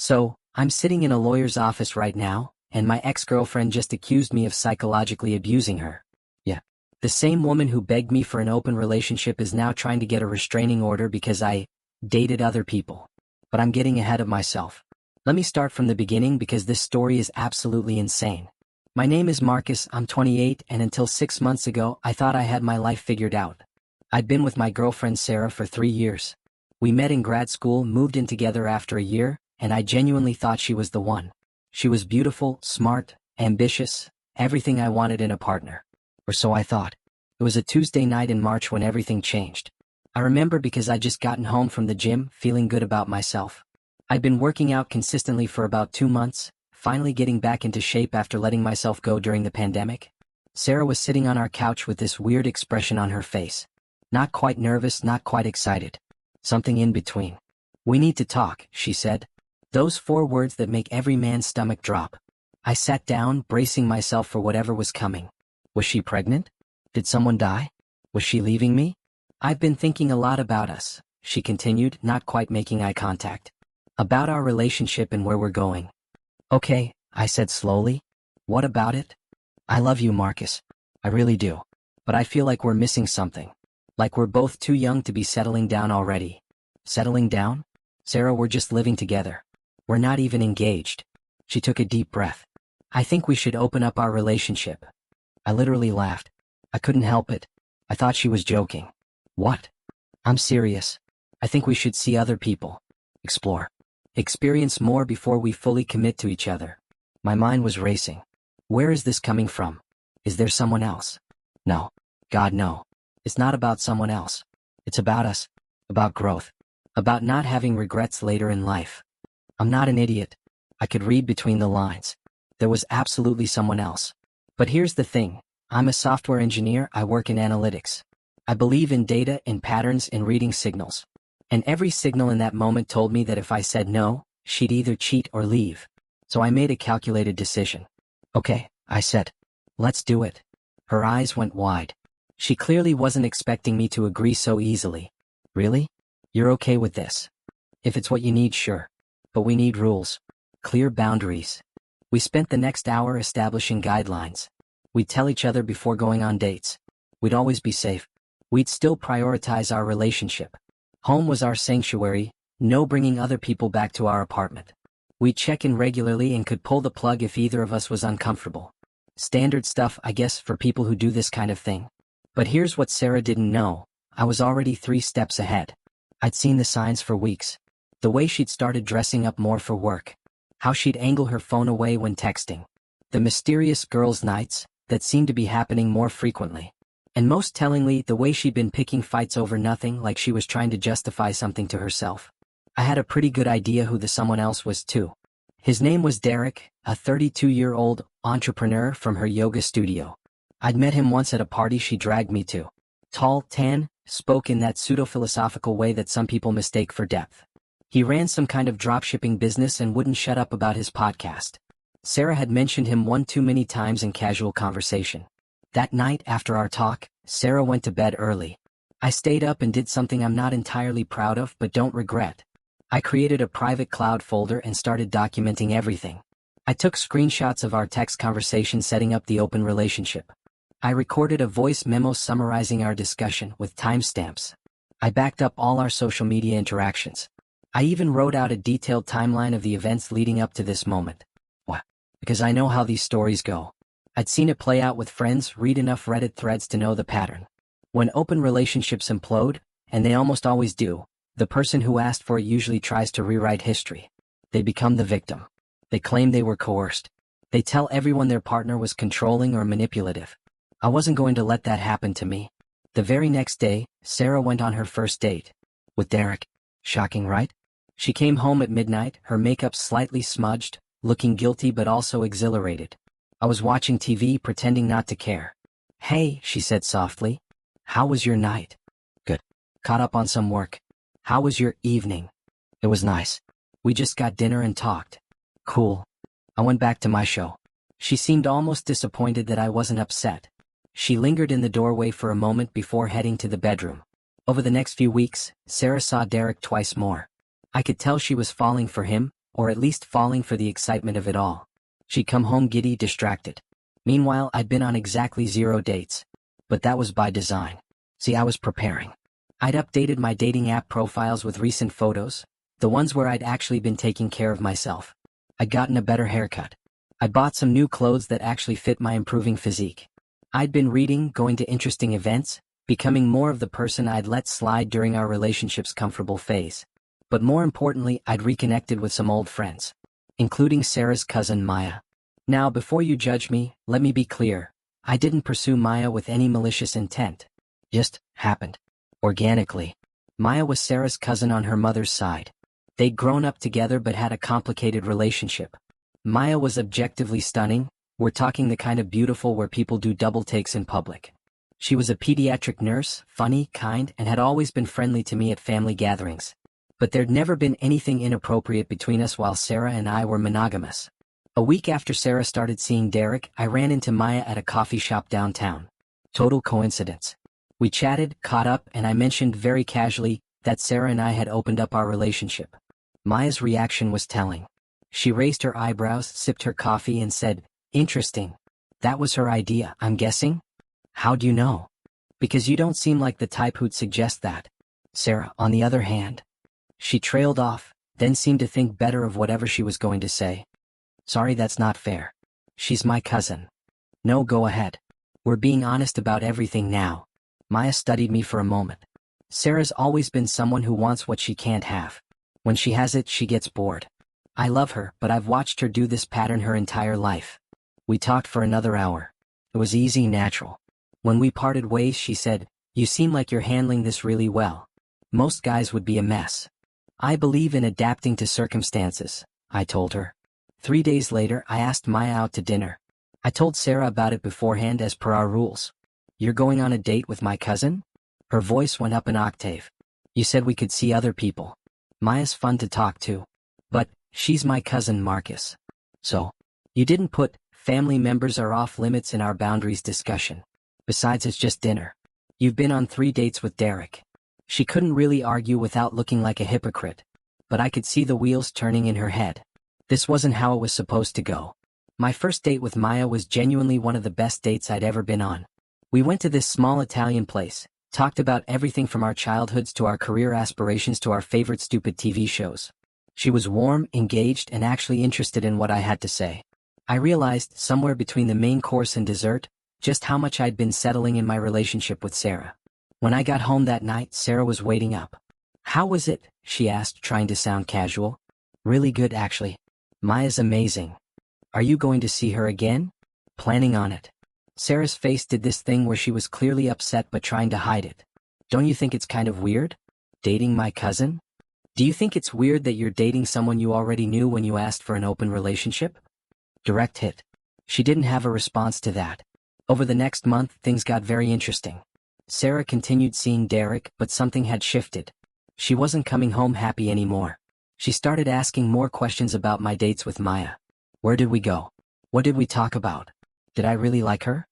So, I'm sitting in a lawyer's office right now, and my ex-girlfriend just accused me of psychologically abusing her. Yeah. The same woman who begged me for an open relationship is now trying to get a restraining order because I dated other people. But I'm getting ahead of myself. Let me start from the beginning because this story is absolutely insane. My name is Marcus, I'm 28, and until 6 months ago, I thought I had my life figured out. I'd been with my girlfriend Sarah for 3 years. We met in grad school, moved in together after a year, and I genuinely thought she was the one. She was beautiful, smart, ambitious, everything I wanted in a partner. Or so I thought. It was a Tuesday night in March when everything changed. I remember because I'd just gotten home from the gym, feeling good about myself. I'd been working out consistently for about 2 months, finally getting back into shape after letting myself go during the pandemic. Sarah was sitting on our couch with this weird expression on her face. Not quite nervous, not quite excited. Something in between. "We need to talk," she said. Those 4 words that make every man's stomach drop. I sat down, bracing myself for whatever was coming. Was she pregnant? Did someone die? Was she leaving me? "I've been thinking a lot about us," she continued, not quite making eye contact. "About our relationship and where we're going." "Okay," I said slowly. "What about it?" "I love you, Marcus. I really do. But I feel like we're missing something. Like we're both too young to be settling down already." "Settling down?" "Sarah, we're just living together. We're not even engaged." She took a deep breath. "I think we should open up our relationship." I literally laughed. I couldn't help it. I thought she was joking. "What?" "I'm serious. I think we should see other people. Explore. Experience more before we fully commit to each other." My mind was racing. Where is this coming from? Is there someone else? No. God, no. It's not about someone else. It's about us. About growth. About not having regrets later in life. I'm not an idiot. I could read between the lines. There was absolutely someone else. But here's the thing. I'm a software engineer, I work in analytics. I believe in data, in patterns, in reading signals. And every signal in that moment told me that if I said no, she'd either cheat or leave. So I made a calculated decision. "Okay," I said. "Let's do it." Her eyes went wide. She clearly wasn't expecting me to agree so easily. "Really? You're okay with this?" "If it's what you need, sure. But we need rules. Clear boundaries." We spent the next hour establishing guidelines. We'd tell each other before going on dates. We'd always be safe. We'd still prioritize our relationship. Home was our sanctuary, no bringing other people back to our apartment. We'd check in regularly and could pull the plug if either of us was uncomfortable. Standard stuff, I guess, for people who do this kind of thing. But here's what Sarah didn't know. I was already 3 steps ahead. I'd seen the signs for weeks. The way she'd started dressing up more for work. How she'd angle her phone away when texting. The mysterious girls' nights that seemed to be happening more frequently. And most tellingly, the way she'd been picking fights over nothing, like she was trying to justify something to herself. I had a pretty good idea who the someone else was too. His name was Derek, a 32-year-old entrepreneur from her yoga studio. I'd met him once at a party she dragged me to. Tall, tan, spoke in that pseudo-philosophical way that some people mistake for depth. He ran some kind of dropshipping business and wouldn't shut up about his podcast. Sarah had mentioned him one too many times in casual conversation. That night, after our talk, Sarah went to bed early. I stayed up and did something I'm not entirely proud of but don't regret. I created a private cloud folder and started documenting everything. I took screenshots of our text conversation setting up the open relationship. I recorded a voice memo summarizing our discussion with timestamps. I backed up all our social media interactions. I even wrote out a detailed timeline of the events leading up to this moment. Why? Because I know how these stories go. I'd seen it play out with friends, read enough Reddit threads to know the pattern. When open relationships implode, and they almost always do, the person who asked for it usually tries to rewrite history. They become the victim. They claim they were coerced. They tell everyone their partner was controlling or manipulative. I wasn't going to let that happen to me. The very next day, Sarah went on her first date. With Derek. Shocking, right? She came home at midnight, her makeup slightly smudged, looking guilty but also exhilarated. I was watching TV, pretending not to care. "Hey," she said softly. "How was your night?" "Good. Caught up on some work." "How was your evening?" "It was nice. We just got dinner and talked." "Cool." I went back to my show. She seemed almost disappointed that I wasn't upset. She lingered in the doorway for a moment before heading to the bedroom. Over the next few weeks, Sarah saw Derek twice more. I could tell she was falling for him, or at least falling for the excitement of it all. She'd come home giddy, distracted. Meanwhile, I'd been on exactly 0 dates. But that was by design. See, I was preparing. I'd updated my dating app profiles with recent photos, the ones where I'd actually been taking care of myself. I'd gotten a better haircut. I bought some new clothes that actually fit my improving physique. I'd been reading, going to interesting events, becoming more of the person I'd let slide during our relationship's comfortable phase. But more importantly, I'd reconnected with some old friends, including Sarah's cousin Maya. Now, before you judge me, let me be clear. I didn't pursue Maya with any malicious intent. Just happened. Organically. Maya was Sarah's cousin on her mother's side. They'd grown up together but had a complicated relationship. Maya was objectively stunning. We're talking the kind of beautiful where people do double takes in public. She was a pediatric nurse, funny, kind, and had always been friendly to me at family gatherings. But there'd never been anything inappropriate between us while Sarah and I were monogamous. A week after Sarah started seeing Derek, I ran into Maya at a coffee shop downtown. Total coincidence. We chatted, caught up, and I mentioned very casually that Sarah and I had opened up our relationship. Maya's reaction was telling. She raised her eyebrows, sipped her coffee, and said, "Interesting. That was her idea, I'm guessing?" "How do you know?" "Because you don't seem like the type who'd suggest that." Sarah, on the other hand. She trailed off, then seemed to think better of whatever she was going to say. "Sorry, that's not fair. She's my cousin." "No, go ahead. We're being honest about everything now." Maya studied me for a moment. Sarah's always been someone who wants what she can't have. When she has it, she gets bored. I love her, but I've watched her do this pattern her entire life. We talked for another hour. It was easy, natural. When we parted ways, she said, "You seem like you're handling this really well. Most guys would be a mess." "I believe in adapting to circumstances," I told her. 3 days later, I asked Maya out to dinner. I told Sarah about it beforehand as per our rules. "You're going on a date with my cousin?" Her voice went up an octave. "You said we could see other people." Maya's fun to talk to. "But, she's my cousin Marcus." "So, you didn't put family members are off limits in our boundaries discussion. Besides, it's just dinner. You've been on 3 dates with Derek." She couldn't really argue without looking like a hypocrite. But I could see the wheels turning in her head. This wasn't how it was supposed to go. My first date with Maya was genuinely one of the best dates I'd ever been on. We went to this small Italian place, talked about everything from our childhoods to our career aspirations to our favorite stupid TV shows. She was warm, engaged, and actually interested in what I had to say. I realized, somewhere between the main course and dessert, just how much I'd been settling in my relationship with Sarah. When I got home that night, Sarah was waiting up. "How was it?" she asked, trying to sound casual. "Really good, actually. Maya's amazing." "Are you going to see her again?" "Planning on it." Sarah's face did this thing where she was clearly upset but trying to hide it. "Don't you think it's kind of weird? Dating my cousin? Do you think it's weird that you're dating someone you already knew when you asked for an open relationship?" Direct hit. She didn't have a response to that. Over the next month, things got very interesting. Sarah continued seeing Derek, but something had shifted. She wasn't coming home happy anymore. She started asking more questions about my dates with Maya. Where did we go? What did we talk about? Did I really like her?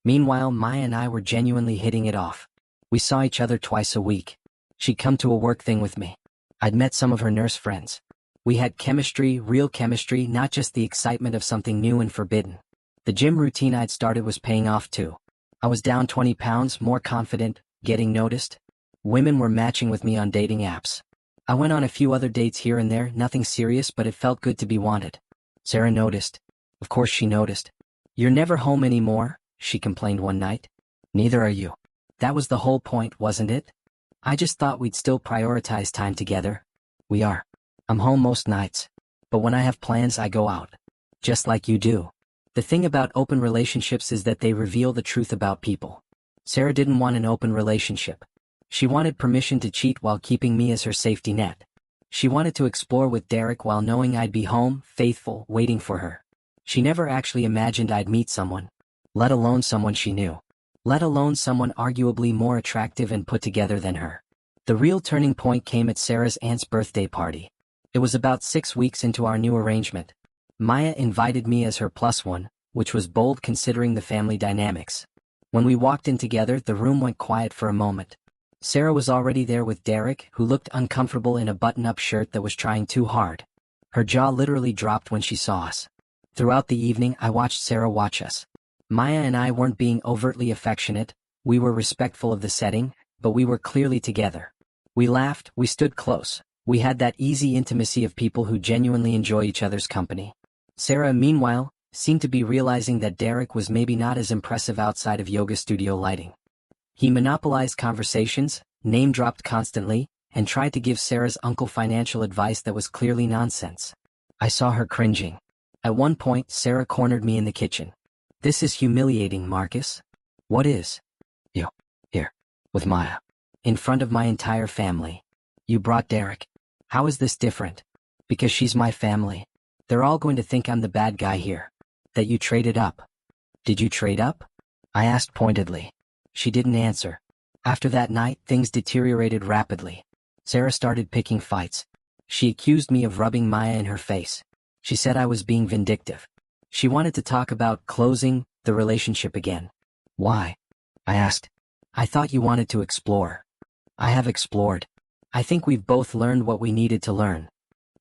Meanwhile, Maya and I were genuinely hitting it off. We saw each other twice a week. She'd come to a work thing with me. I'd met some of her nurse friends. We had chemistry, real chemistry, not just the excitement of something new and forbidden. The gym routine I'd started was paying off too. I was down 20 pounds, more confident, getting noticed. Women were matching with me on dating apps. I went on a few other dates here and there, nothing serious, but it felt good to be wanted. Sarah noticed. Of course she noticed. "You're never home anymore," she complained one night. "Neither are you." That was the whole point, wasn't it? I just thought we'd still prioritize time together. We are. I'm home most nights. But when I have plans, I go out. Just like you do. The thing about open relationships is that they reveal the truth about people. Sarah didn't want an open relationship. She wanted permission to cheat while keeping me as her safety net. She wanted to explore with Derek while knowing I'd be home, faithful, waiting for her. She never actually imagined I'd meet someone. Let alone someone she knew. Let alone someone arguably more attractive and put together than her. The real turning point came at Sarah's aunt's birthday party. It was about 6 weeks into our new arrangement. Maya invited me as her plus one, which was bold considering the family dynamics. When we walked in together, the room went quiet for a moment. Sarah was already there with Derek, who looked uncomfortable in a button-up shirt that was trying too hard. Her jaw literally dropped when she saw us. Throughout the evening, I watched Sarah watch us. Maya and I weren't being overtly affectionate, we were respectful of the setting, but we were clearly together. We laughed, we stood close. We had that easy intimacy of people who genuinely enjoy each other's company. Sarah, meanwhile, seemed to be realizing that Derek was maybe not as impressive outside of yoga studio lighting. He monopolized conversations, name-dropped constantly, and tried to give Sarah's uncle financial advice that was clearly nonsense. I saw her cringing. At one point, Sarah cornered me in the kitchen. "This is humiliating, Marcus." "What is?" "You. Here. With Maya. In front of my entire family. You brought Derek. How is this different?" "Because she's my family. They're all going to think I'm the bad guy here. That you traded up." "Did you trade up?" I asked pointedly. She didn't answer. After that night, things deteriorated rapidly. Sarah started picking fights. She accused me of rubbing Maya in her face. She said I was being vindictive. She wanted to talk about closing the relationship again. "Why?" I asked. "I thought you wanted to explore." "I have explored. I think we've both learned what we needed to learn."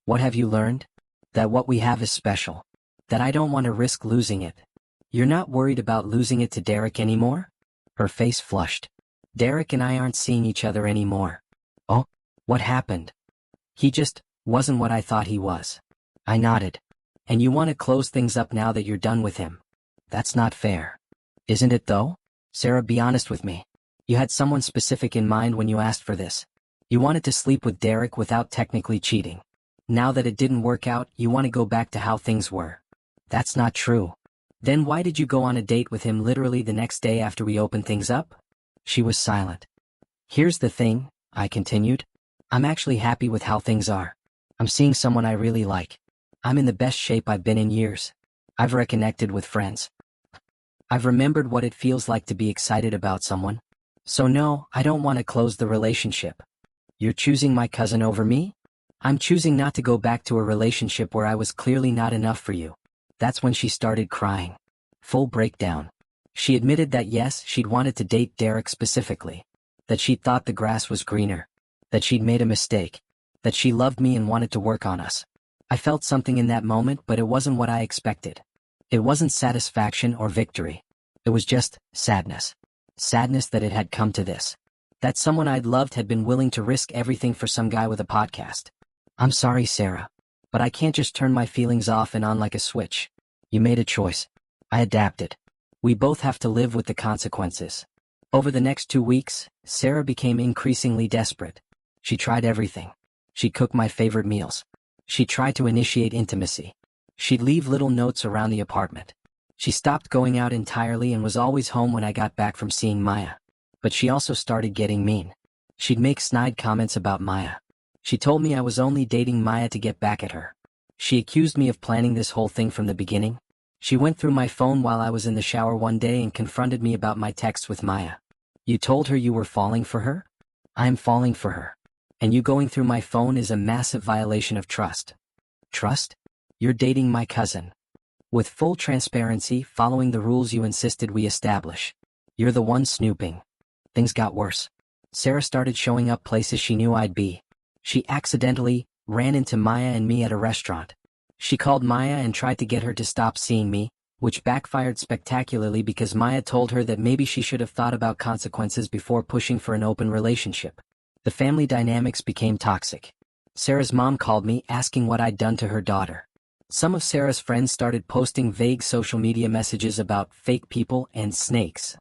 "What have you learned?" "That what we have is special. That I don't want to risk losing it." "You're not worried about losing it to Derek anymore?" Her face flushed. "Derek and I aren't seeing each other anymore." "Oh? What happened?" "He just wasn't what I thought he was." I nodded. "And you want to close things up now that you're done with him?" "That's not fair." "Isn't it though?" "Sarah, be honest with me. You had someone specific in mind when you asked for this. You wanted to sleep with Derek without technically cheating. Now that it didn't work out, you want to go back to how things were." "That's not true." "Then why did you go on a date with him literally the next day after we opened things up?" She was silent. "Here's the thing," I continued. "I'm actually happy with how things are. I'm seeing someone I really like. I'm in the best shape I've been in years. I've reconnected with friends. I've remembered what it feels like to be excited about someone. So no, I don't want to close the relationship." "You're choosing my cousin over me?" "I'm choosing not to go back to a relationship where I was clearly not enough for you." That's when she started crying. Full breakdown. She admitted that yes, she'd wanted to date Derek specifically. That she'd thought the grass was greener. That she'd made a mistake. That she loved me and wanted to work on us. I felt something in that moment, but it wasn't what I expected. It wasn't satisfaction or victory. It was just sadness. Sadness that it had come to this. That someone I'd loved had been willing to risk everything for some guy with a podcast. "I'm sorry, Sarah. But I can't just turn my feelings off and on like a switch. You made a choice. I adapted. We both have to live with the consequences." Over the next 2 weeks, Sarah became increasingly desperate. She tried everything. She'd cook my favorite meals. She tried to initiate intimacy. She'd leave little notes around the apartment. She stopped going out entirely and was always home when I got back from seeing Maya. But she also started getting mean. She'd make snide comments about Maya. She told me I was only dating Maya to get back at her. She accused me of planning this whole thing from the beginning. She went through my phone while I was in the shower one day and confronted me about my texts with Maya. "You told her you were falling for her?" "I'm falling for her. And you going through my phone is a massive violation of trust." "Trust? You're dating my cousin. With full transparency, following the rules you insisted we establish. You're the one snooping." Things got worse. Sarah started showing up places she knew I'd be. She accidentally ran into Maya and me at a restaurant. She called Maya and tried to get her to stop seeing me, which backfired spectacularly because Maya told her that maybe she should have thought about consequences before pushing for an open relationship. The family dynamics became toxic. Sarah's mom called me asking what I'd done to her daughter. Some of Sarah's friends started posting vague social media messages about fake people and snakes.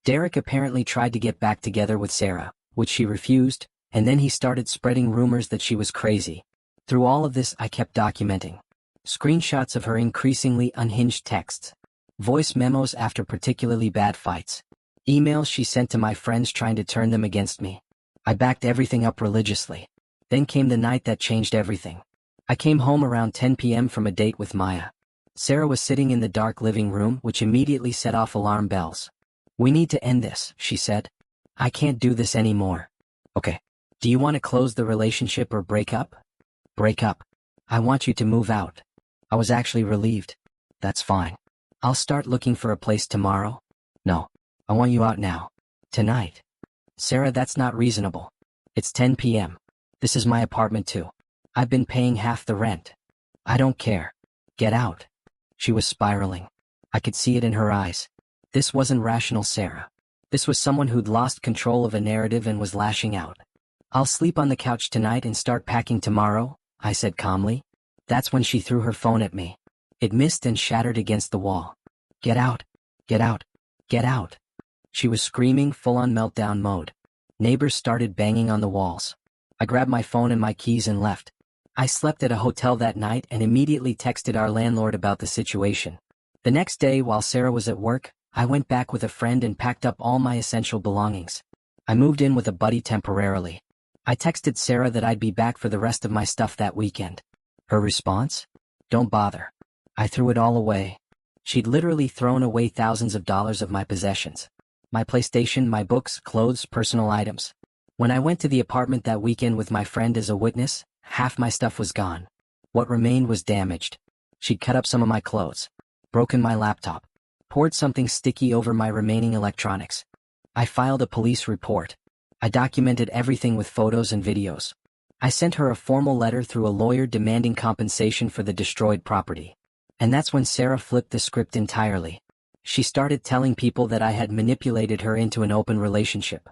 Derek apparently tried to get back together with Sarah, which she refused, and then he started spreading rumors that she was crazy. Through all of this, I kept documenting. Screenshots of her increasingly unhinged texts. Voice memos after particularly bad fights. Emails she sent to my friends trying to turn them against me. I backed everything up religiously. Then came the night that changed everything. I came home around 10 p.m. from a date with Maya. Sarah was sitting in the dark living room, which immediately set off alarm bells. "We need to end this," she said. "I can't do this anymore." "Okay. Do you want to close the relationship or break up?" "Break up. I want you to move out." I was actually relieved. "That's fine. I'll start looking for a place tomorrow." "No. I want you out now. Tonight." "Sarah, that's not reasonable. It's 10 p.m. This is my apartment too. I've been paying half the rent." I don't care. Get out. She was spiraling. I could see it in her eyes. This wasn't rational Sarah. This was someone who'd lost control of a narrative and was lashing out. I'll sleep on the couch tonight and start packing tomorrow, I said calmly. That's when she threw her phone at me. It missed and shattered against the wall. Get out. Get out. Get out. She was screaming, full-on meltdown mode. Neighbors started banging on the walls. I grabbed my phone and my keys and left. I slept at a hotel that night and immediately texted our landlord about the situation. The next day, while Sarah was at work, I went back with a friend and packed up all my essential belongings. I moved in with a buddy temporarily. I texted Sarah that I'd be back for the rest of my stuff that weekend. Her response? Don't bother. I threw it all away. She'd literally thrown away thousands of dollars of my possessions. My PlayStation, my books, clothes, personal items. When I went to the apartment that weekend with my friend as a witness, half my stuff was gone. What remained was damaged. She'd cut up some of my clothes, broken my laptop, poured something sticky over my remaining electronics. I filed a police report. I documented everything with photos and videos. I sent her a formal letter through a lawyer demanding compensation for the destroyed property. And that's when Sarah flipped the script entirely. She started telling people that I had manipulated her into an open relationship.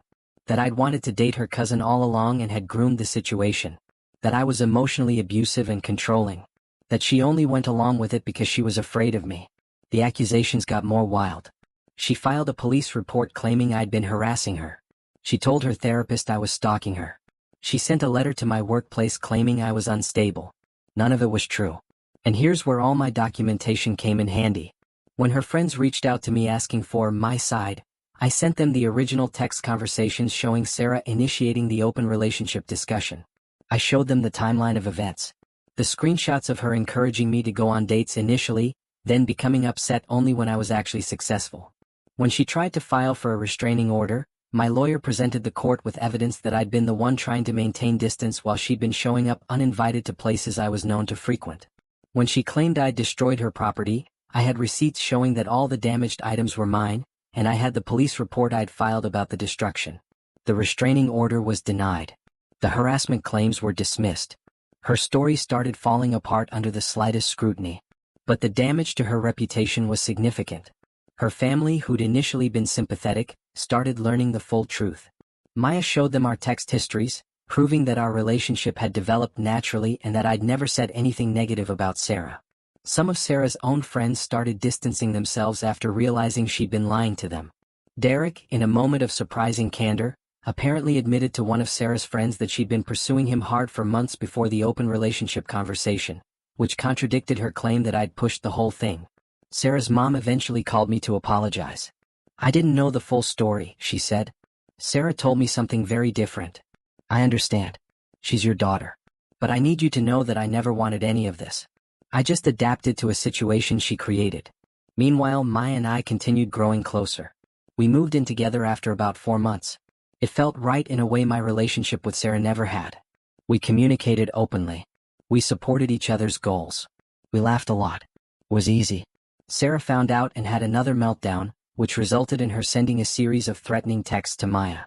That I'd wanted to date her cousin all along and had groomed the situation. That I was emotionally abusive and controlling. That she only went along with it because she was afraid of me. The accusations got more wild. She filed a police report claiming I'd been harassing her. She told her therapist I was stalking her. She sent a letter to my workplace claiming I was unstable. None of it was true. And here's where all my documentation came in handy. When her friends reached out to me asking for my side, I sent them the original text conversations showing Sarah initiating the open relationship discussion. I showed them the timeline of events. The screenshots of her encouraging me to go on dates initially, then becoming upset only when I was actually successful. When she tried to file for a restraining order, my lawyer presented the court with evidence that I'd been the one trying to maintain distance while she'd been showing up uninvited to places I was known to frequent. When she claimed I'd destroyed her property, I had receipts showing that all the damaged items were mine, and I had the police report I'd filed about the destruction. The restraining order was denied. The harassment claims were dismissed. Her story started falling apart under the slightest scrutiny. But the damage to her reputation was significant. Her family, who'd initially been sympathetic, started learning the full truth. Maya showed them our text histories, proving that our relationship had developed naturally and that I'd never said anything negative about Sarah. Some of Sarah's own friends started distancing themselves after realizing she'd been lying to them. Derek, in a moment of surprising candor, apparently admitted to one of Sarah's friends that she'd been pursuing him hard for months before the open relationship conversation, which contradicted her claim that I'd pushed the whole thing. Sarah's mom eventually called me to apologize. I didn't know the full story, she said. Sarah told me something very different. I understand. She's your daughter. But I need you to know that I never wanted any of this. I just adapted to a situation she created. Meanwhile, Maya and I continued growing closer. We moved in together after about 4 months. It felt right in a way my relationship with Sarah never had. We communicated openly. We supported each other's goals. We laughed a lot. It was easy. Sarah found out and had another meltdown, which resulted in her sending a series of threatening texts to Maya.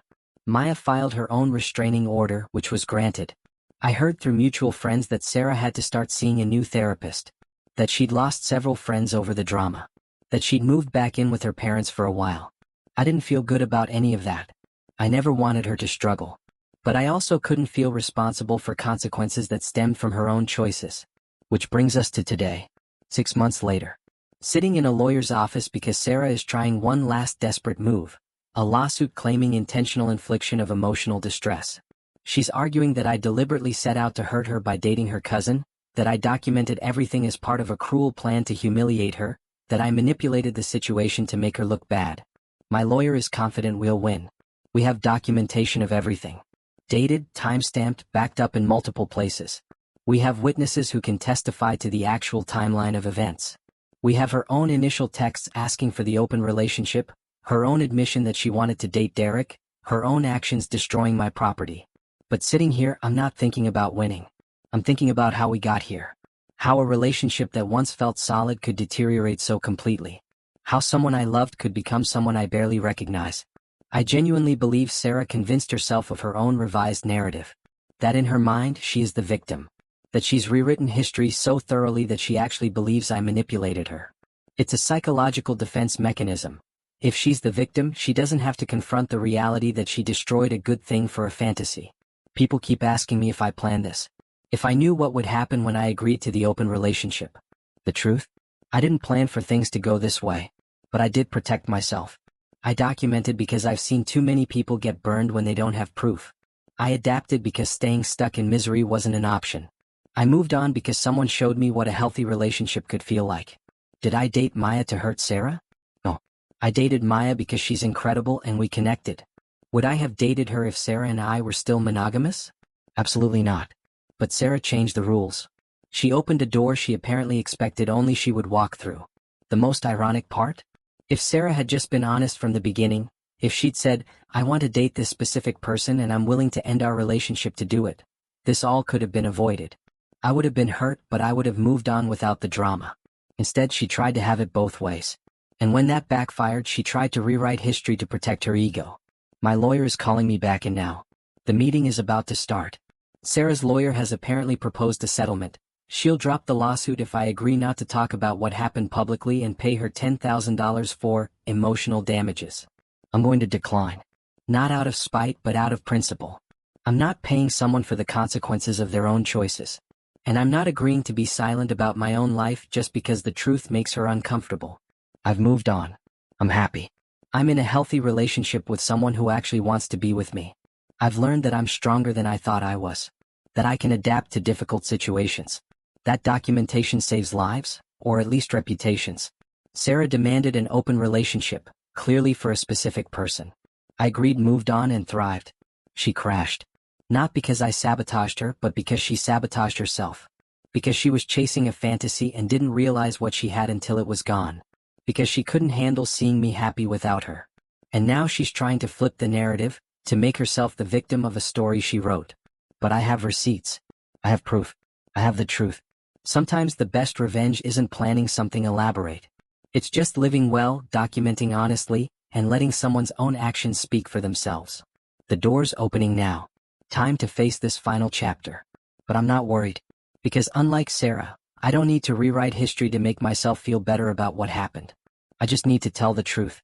Maya filed her own restraining order, which was granted. I heard through mutual friends that Sarah had to start seeing a new therapist, that she'd lost several friends over the drama, that she'd moved back in with her parents for a while. I didn't feel good about any of that. I never wanted her to struggle. But I also couldn't feel responsible for consequences that stemmed from her own choices. Which brings us to today, 6 months later. Sitting in a lawyer's office because Sarah is trying one last desperate move, a lawsuit claiming intentional infliction of emotional distress. She's arguing that I deliberately set out to hurt her by dating her cousin, that I documented everything as part of a cruel plan to humiliate her, that I manipulated the situation to make her look bad. My lawyer is confident we'll win. We have documentation of everything. Dated, time-stamped, backed up in multiple places. We have witnesses who can testify to the actual timeline of events. We have her own initial texts asking for the open relationship, her own admission that she wanted to date Derek, her own actions destroying my property. But sitting here, I'm not thinking about winning. I'm thinking about how we got here. How a relationship that once felt solid could deteriorate so completely. How someone I loved could become someone I barely recognize. I genuinely believe Sarah convinced herself of her own revised narrative. That in her mind, she is the victim. That she's rewritten history so thoroughly that she actually believes I manipulated her. It's a psychological defense mechanism. If she's the victim, she doesn't have to confront the reality that she destroyed a good thing for a fantasy. People keep asking me if I planned this. If I knew what would happen when I agreed to the open relationship. The truth? I didn't plan for things to go this way. But I did protect myself. I documented because I've seen too many people get burned when they don't have proof. I adapted because staying stuck in misery wasn't an option. I moved on because someone showed me what a healthy relationship could feel like. Did I date Maya to hurt Sarah? No. I dated Maya because she's incredible and we connected. Would I have dated her if Sarah and I were still monogamous? Absolutely not. But Sarah changed the rules. She opened a door she apparently expected only she would walk through. The most ironic part? If Sarah had just been honest from the beginning, if she'd said, I want to date this specific person and I'm willing to end our relationship to do it, this all could have been avoided. I would have been hurt, but I would have moved on without the drama. Instead, she tried to have it both ways. And when that backfired, she tried to rewrite history to protect her ego. My lawyer is calling me back in now. The meeting is about to start. Sarah's lawyer has apparently proposed a settlement. She'll drop the lawsuit if I agree not to talk about what happened publicly and pay her $10,000 for emotional damages. I'm going to decline. Not out of spite, but out of principle. I'm not paying someone for the consequences of their own choices. And I'm not agreeing to be silent about my own life just because the truth makes her uncomfortable. I've moved on. I'm happy. I'm in a healthy relationship with someone who actually wants to be with me. I've learned that I'm stronger than I thought I was. That I can adapt to difficult situations. That documentation saves lives, or at least reputations. Sarah demanded an open relationship, clearly for a specific person. I agreed, moved on, and thrived. She crashed. Not because I sabotaged her, but because she sabotaged herself. Because she was chasing a fantasy and didn't realize what she had until it was gone. Because she couldn't handle seeing me happy without her. And now she's trying to flip the narrative, to make herself the victim of a story she wrote. But I have receipts. I have proof. I have the truth. Sometimes the best revenge isn't planning something elaborate. It's just living well, documenting honestly, and letting someone's own actions speak for themselves. The door's opening now. Time to face this final chapter. But I'm not worried. Because unlike Sarah, I don't need to rewrite history to make myself feel better about what happened. I just need to tell the truth.